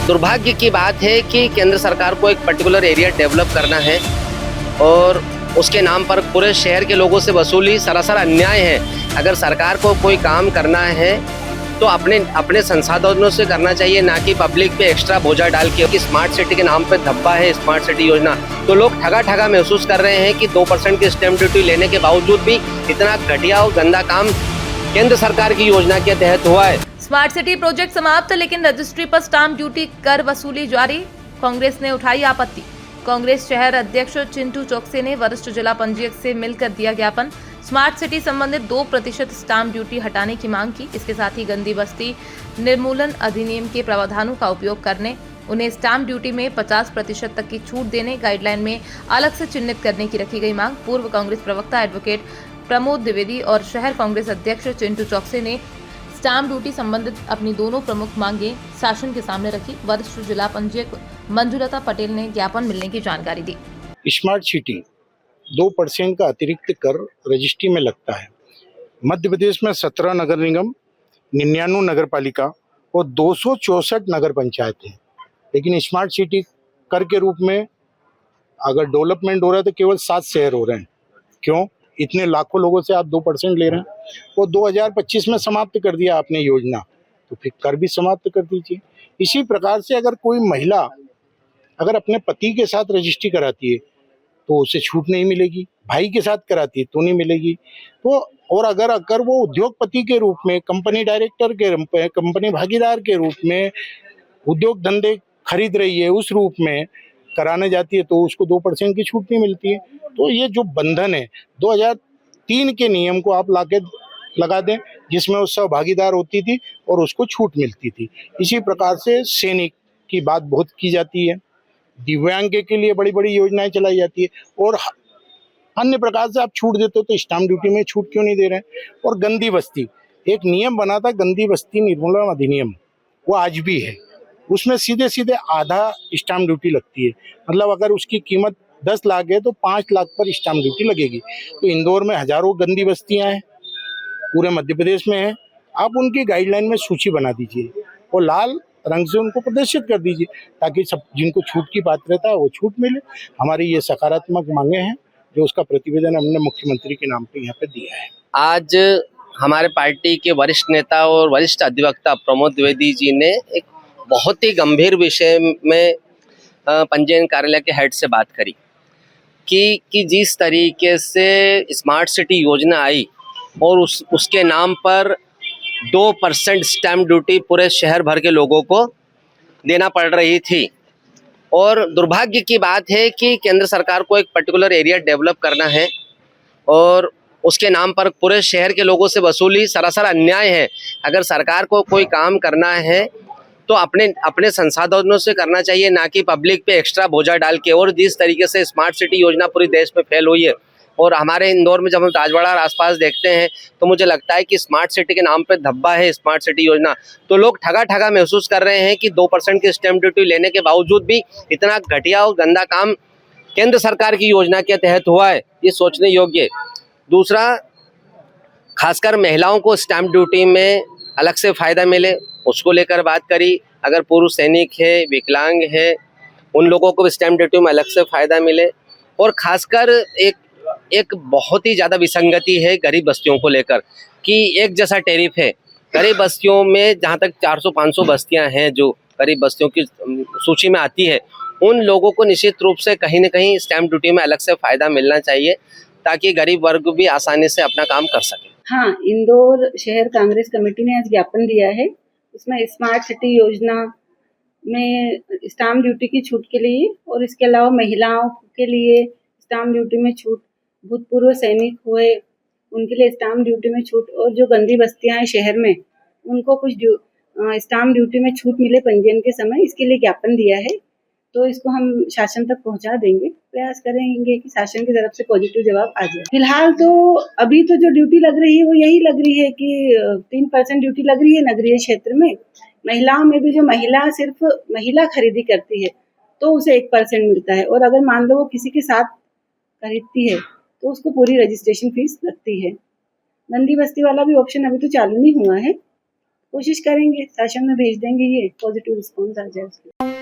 दुर्भाग्य की बात है कि केंद्र सरकार को एक पर्टिकुलर एरिया डेवलप करना है और उसके नाम पर पूरे शहर के लोगों से वसूली सरासर अन्याय है। अगर सरकार को कोई काम करना है तो अपने संसाधनों से करना चाहिए, ना कि पब्लिक पे एक्स्ट्रा बोझा डाल के। कि स्मार्ट सिटी के नाम पे धब्बा है स्मार्ट सिटी योजना, तो लोग ठगा महसूस कर रहे हैं कि 2% की स्टैंप ड्यूटी लेने के बावजूद भी इतना घटिया और गंदा काम केंद्र सरकार की योजना के तहत हुआ है। स्मार्ट सिटी प्रोजेक्ट समाप्त, लेकिन रजिस्ट्री पर स्टाम्प ड्यूटी कर वसूली जारी। कांग्रेस ने उठाई आपत्ति। कांग्रेस शहर अध्यक्ष चिंटू चौकसे ने वरिष्ठ जिला पंजीयक से मिलकर दिया ज्ञापन। स्मार्ट सिटी संबंधित 2% स्टाम्प ड्यूटी हटाने की मांग की। इसके साथ ही गंदी बस्ती निर्मूलन अधिनियम के प्रावधानों का उपयोग करने, उन्हें स्टाम्प ड्यूटी में 50% तक की छूट देने, गाइडलाइन में अलग से चिन्हित करने की रखी गई मांग। पूर्व कांग्रेस प्रवक्ता एडवोकेट प्रमोद द्विवेदी और शहर कांग्रेस अध्यक्ष चिंटू चौकसे ने स्टाम्प ड्यूटी संबंधित अपनी दोनों प्रमुख मांगे शासन के सामने रखी। वरिष्ठ जिला पंजीयक मंजुलता पटेल ने ज्ञापन मिलने की जानकारी दी। स्मार्ट सिटी 2% का अतिरिक्त कर रजिस्ट्री में लगता है। मध्य प्रदेश में 17 नगर निगम, 99 नगर पालिका और 264 नगर पंचायत हैं, लेकिन स्मार्ट सिटी कर के रूप में अगर डेवलपमेंट हो रहा है तो केवल 7 शहर हो रहे हैं। क्यों? इतने लाखों लोगों से आप 2% ले रहे हैं। वो 2025 में समाप्त कर दिया आपने योजना, तो फिर कर भी समाप्त कर दीजिए। इसी प्रकार से अगर कोई महिला अगर अपने पति के साथ रजिस्ट्री कराती है तो उसे छूट नहीं मिलेगी, भाई के साथ कराती है तो नहीं मिलेगी। तो और अगर वो उद्योगपति के रूप में, कंपनी डायरेक्टर के रूप में, कंपनी भागीदार के रूप में उद्योग धंधे खरीद रही है, उस रूप में कराने जाती है तो उसको 2% की छूट नहीं मिलती है। तो ये जो बंधन है 2003 के नियम को आप लगा दें, जिसमें वो सहभागीदार होती थी और उसको छूट मिलती थी। इसी प्रकार से सैनिक की बात बहुत की जाती है, दिव्यांग के लिए बड़ी बड़ी योजनाएं चलाई जाती है और अन्य प्रकार से आप छूट देते हो, तो स्टाम्प ड्यूटी में छूट क्यों नहीं दे रहे हैं। और गंदी बस्ती, एक नियम बना था गंदी बस्ती निर्मूलन अधिनियम, वो आज भी है। उसमें सीधे आधा स्टाम्प ड्यूटी लगती है। मतलब अगर उसकी कीमत 10 लाख है तो 5 लाख पर स्टाम्प ड्यूटी लगेगी। तो इंदौर में हजारों गंदी बस्तियां हैं, पूरे मध्य प्रदेश में है। आप उनकी गाइडलाइन में सूची बना दीजिए और लाल रंग से उनको प्रदर्शित कर दीजिए, ताकि सब जिनको छूट की पात्रता है वो छूट मिले। हमारी ये सकारात्मक मांगे हैं, जो उसका प्रतिवेदन हमने मुख्यमंत्री के नाम पे यहाँ पे दिया है। आज हमारे पार्टी के वरिष्ठ नेता और वरिष्ठ अधिवक्ता प्रमोद द्विवेदी जी ने एक बहुत ही गंभीर विषय में पंजीयन कार्यालय के हेड से बात करी कि जिस तरीके से स्मार्ट सिटी योजना आई और उसके नाम पर 2% स्टैम्प ड्यूटी पूरे शहर भर के लोगों को देना पड़ रही थी। और दुर्भाग्य की बात है कि केंद्र सरकार को एक पर्टिकुलर एरिया डेवलप करना है और उसके नाम पर पूरे शहर के लोगों से वसूली सरासर अन्याय है। अगर सरकार को कोई काम करना है तो अपने संसाधनों से करना चाहिए, ना कि पब्लिक पे एक्स्ट्रा बोझा डाल के। और जिस तरीके से स्मार्ट सिटी योजना पूरे देश में फैल हुई है और हमारे इंदौर में जब हम राजवाड़ा और आसपास देखते हैं तो मुझे लगता है कि स्मार्ट सिटी के नाम पे धब्बा है स्मार्ट सिटी योजना, तो लोग ठगा महसूस कर रहे हैं कि 2% की स्टैंप ड्यूटी लेने के बावजूद भी इतना घटिया और गंदा काम केंद्र सरकार की योजना के तहत हुआ है। ये सोचने योग्य है। दूसरा, खासकर महिलाओं को स्टैंप ड्यूटी में अलग से फ़ायदा मिले, उसको लेकर बात करी। अगर पुरुष सैनिक है, विकलांग है, उन लोगों को भी स्टैंप ड्यूटी में अलग से फ़ायदा मिले। और खासकर एक बहुत ही ज़्यादा विसंगति है गरीब बस्तियों को लेकर कि एक जैसा टैरिफ है। गरीब बस्तियों में जहाँ तक 400-500 बस्तियाँ हैं जो गरीब बस्तियों की सूची में आती है, उन लोगों को निश्चित रूप से कहीं न कहीं स्टैंप ड्यूटी में अलग से फ़ायदा मिलना चाहिए, ताकि गरीब वर्ग भी आसानी से अपना काम कर सके। हाँ, इंदौर शहर कांग्रेस कमेटी ने आज ज्ञापन दिया है। उसमें स्मार्ट सिटी योजना में स्टाम्प ड्यूटी की छूट के लिए और इसके अलावा महिलाओं के लिए स्टाम्प ड्यूटी में छूट, भूतपूर्व सैनिक हुए उनके लिए स्टाम्प ड्यूटी में छूट, और जो गंदी बस्तियां हैं शहर में उनको कुछ स्टाम्प ड्यूटी में छूट मिले पंजीयन के समय, इसके लिए ज्ञापन दिया है। तो इसको हम शासन तक पहुंचा देंगे, प्रयास करेंगे कि शासन की तरफ से पॉजिटिव जवाब आ जाए। फिलहाल तो अभी तो जो ड्यूटी लग रही है वो यही लग रही है कि 3% ड्यूटी लग रही है नगरीय क्षेत्र में। महिलाओं में भी जो सिर्फ महिला खरीदी करती है तो उसे 1% मिलता है, और अगर मान लो वो किसी के साथ खरीदती है तो उसको पूरी रजिस्ट्रेशन फीस लगती है। गंदी बस्ती वाला भी ऑप्शन अभी तो चालू नहीं हुआ है, कोशिश करेंगे, शासन में भेज देंगे, ये पॉजिटिव रिस्पॉन्स आ जाए उसके।